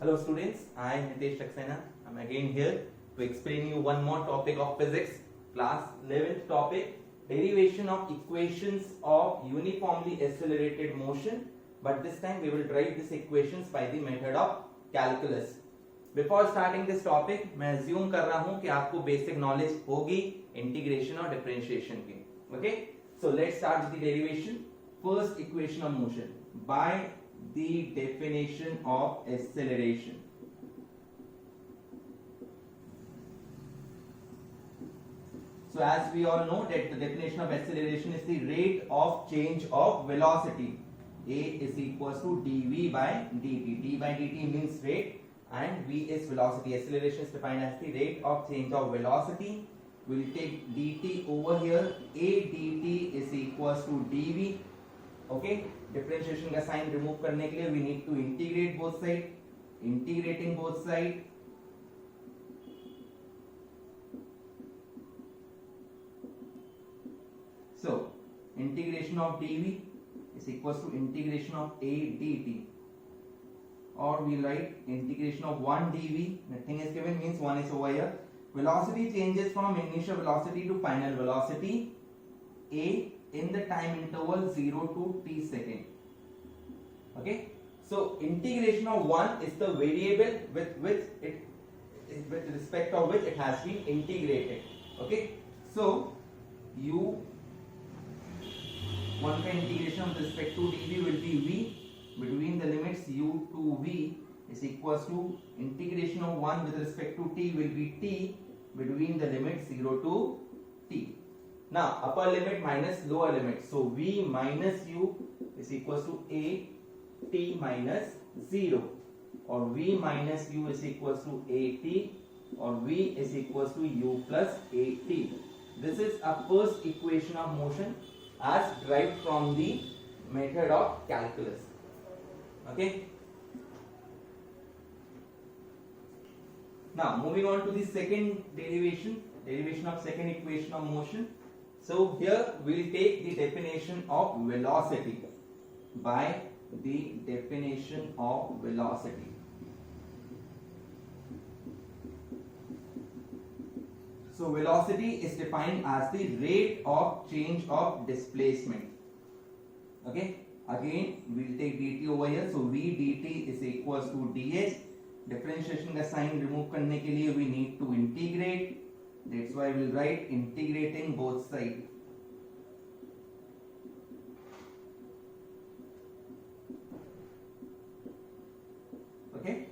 Hello students, I am Nitesh Saxena. I am again here to explain you one more topic of physics, class 11th topic, derivation of equations of uniformly accelerated motion, but this time we will derive these equations by the method of calculus. Before starting this topic, मैं assume कर रहा हूँ कि आपको basic knowledge होगी integration और differentiation की. Okay, so let's start with the derivation. First equation of motion by the definition of acceleration. So as we all know that the definition of acceleration is the rate of change of velocity. A is equals to dv by dt. D by dt means rate and v is velocity. Acceleration is defined as the rate of change of velocity. We will take dt over here. A dt is equals to dv. Okay, differentiation का sign remove करने के लिए we need to integrate both side. Integrating both side, so integration of dv is equals to integration of a dt, or we write integration of 1 dv, nothing is given means 1 is over here. Velocity changes from initial velocity to final velocity a in the time interval 0 to t second. Okay, so integration of 1 is the variable with respect of which it has been integrated. Okay, so u 1 का integration with respect to dv will be v between the limits u to v is equals to integration of 1 with respect to t will be t between the limits 0 to t. Now upper limit minus lower limit, so v minus u is equals to a t minus 0, or v minus u is equals to a t, or v is equals to u plus a t. This is a first equation of motion as derived from the method of calculus. Okay, now moving on to the second derivation of second equation of motion. So here we will take the definition of velocity by the definition of velocity. So velocity is defined as the rate of change of displacement. Okay, again we will take dt over here, so v dt is equals to ds. Differentiation का sign remove करने के लिए we need to integrate. That's why we will write integrating both sides. Okay,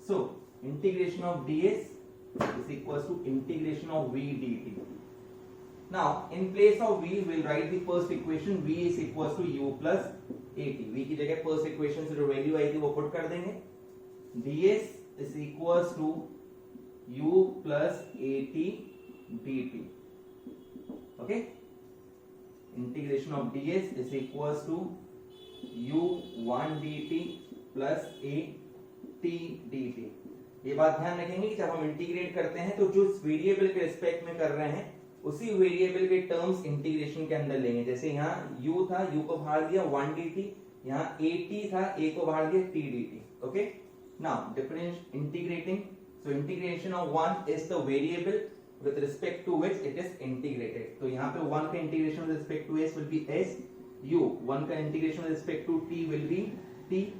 so integration of ds is equals to integration of v dt. Now in place of v we will write the first equation, v is equals to u plus at. v की जगह first equation से जो value आई थी वो put कर देंगे. ds is equals to u plus at dt. Okay, integration of ds is equals to u1 dt plus at dt. ये बात ध्यान रखेंगे कि जब हम इंटीग्रेट करते हैं तो जो वेरिएबल के रिस्पेक्ट में कर रहे हैं उसी वेरिएबल के टर्म्स इंटीग्रेशन के अंदर लेंगे. जैसे यहाँ u था, u को बाहर दिया 1 dt, यहाँ at था, a को बाहर दिया t dt. Okay, now difference integrating. So integration of 1 is the variable with respect to which it is integrated. तो यहाँ पे 1 का integration with respect to s will be s, u 1 का integration with respect to t will be t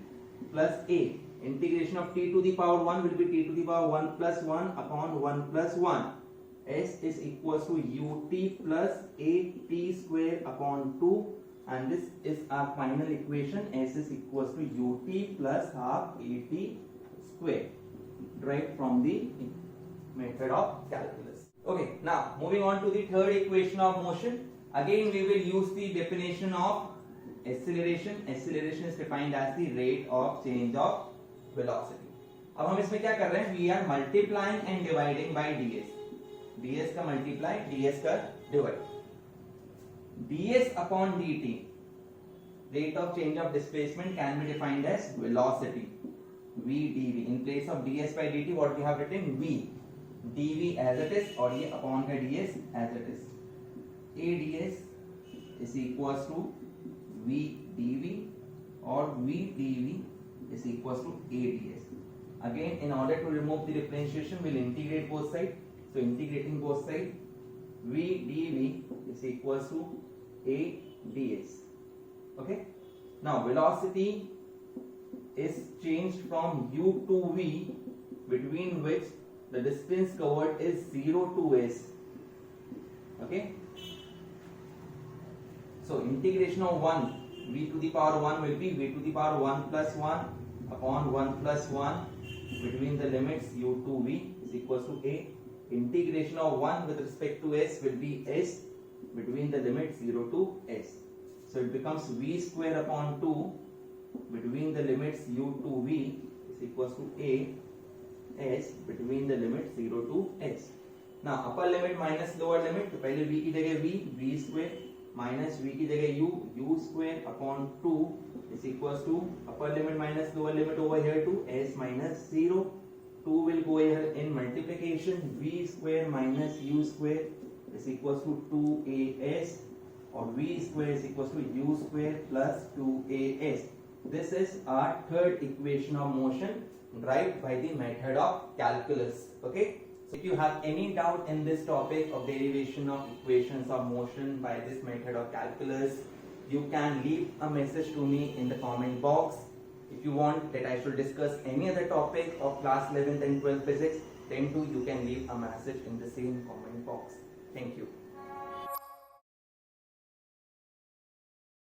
plus a. Integration of t to the power 1 will be t to the power 1 plus 1 upon 1 plus 1. S is equals to ut plus at square upon 2, and this is our final equation. S is equals to ut plus half at square, derived from the method of calculus. Okay, now moving on to the third equation of motion. Again we will use the definition of acceleration. Acceleration is defined as the rate of change of velocity. अब हम इसमें क्या कर रहे हैं, we are multiplying and dividing by ds. ds का multiply, ds का divide. ds upon dt, rate of change of displacement, can be defined as velocity. v dv. In place of ds by dt, what we have written, v dv as it is, और ये upon का ds as it is. a ds is equals to v dv, और v dv is equals to a ds. Again, in order to remove the differentiation, we'll integrate both sides. So integrating both sides, v dv is equals to a ds. Okay. Now velocity is changed from u to v, between which the distance covered is 0 to s. Okay. So integration of 1, v to the power 1 will be v to the power 1 plus 1 upon 1 plus 1 between the limits u to v is equals to a. Integration of 1 with respect to s will be s between the limits 0 to s. So it becomes v square upon 2 between the limits u to v is equals to a s between the limits 0 to s. Now upper limit minus lower limit, तो पहले v की जगह v square minus v की जगह u square upon 2 is equals to upper limit minus lower limit over here to s minus 0. 2 will go here in multiplication, v square minus u square is equals to 2as, or v square is equals to u square plus 2as. This is our third equation of motion derived by the method of calculus. Okay. So if you have any doubt in this topic of derivation of equations of motion by this method of calculus, you can leave a message to me in the comment box. If you want that I should discuss any other topic of class 11th and 12th physics, then too you can leave a message in the same comment box. Thank you.